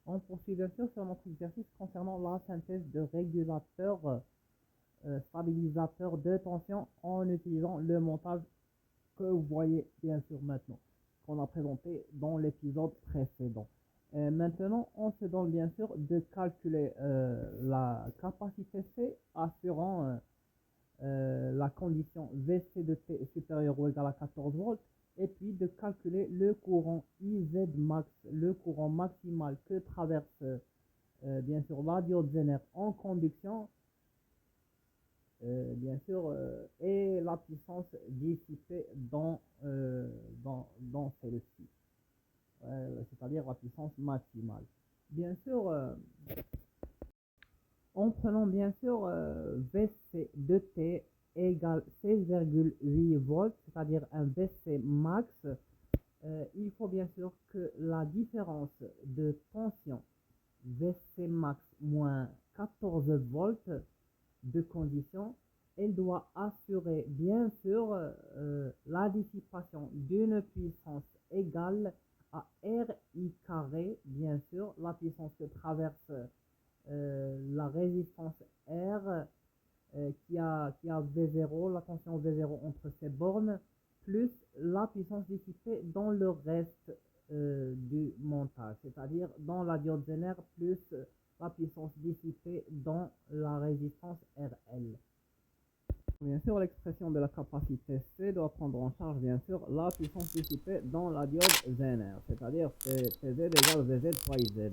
On poursuit bien sûr sur notre exercice concernant la synthèse de régulateurs stabilisateurs de tension en utilisant le montage que vous voyez bien sûr maintenant, qu'on a présenté dans l'épisode précédent. Maintenant, on se donne bien sûr de calculer la capacité C assurant la condition VC de T supérieure ou égale à 14 volts et puis de calculer le courant IZ max, le courant maximal que traverse bien sûr la diode Zener en conduction bien sûr et la puissance dissipée dans celle-ci, c'est-à-dire la puissance maximale. Bien sûr, en prenant bien sûr VC de T égale 16,8 volts, c'est-à-dire un VC max, il faut bien sûr que la différence de tension VC max moins 14 volts de condition, elle doit assurer bien sûr la dissipation d'une puissance égale à RI carré, bien sûr, la puissance que traverse la résistance R qui a V0, la tension V0 entre ces bornes, plus la puissance dissipée dans le reste du montage, c'est-à-dire dans la diode Zener plus la puissance dissipée dans la résistance RL. Bien sûr, l'expression de la capacité C doit prendre en charge, bien sûr, la puissance dissipée dans la diode Zener, c'est-à-dire PZ égale VZ fois IZ.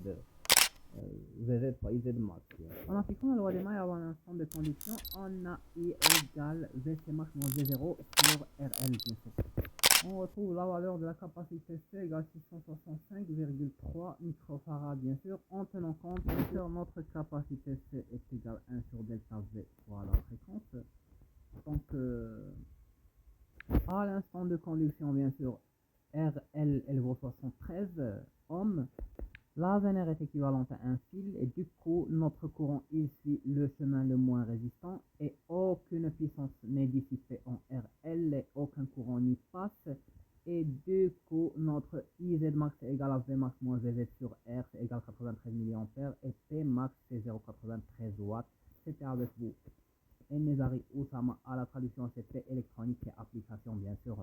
VZ fois IZ max. En appliquant la loi des mailles avant un instant de conduction, on a I égale VC max moins V0 sur RL, bien sûr. On retrouve la valeur de la capacité C égale 665,3 microfarad, bien sûr, en tenant compte que notre capacité C est égale 1 sur delta V fois la fréquence. Donc, à l'instant de conduction, bien sûr, RL, elle vaut 73 ohms. La Zener est équivalente à un fil et du coup, notre courant il suit le chemin le moins résistant et aucune puissance n'est dissipée en RL et aucun courant n'y passe. Et du coup, notre IZ max est égal à V max moins VZ sur R, c'est égal à 93 mA et P max c'est 0,93 watts. C'était avec vous Enezari Oussama à la traduction CP électronique et application bien sûr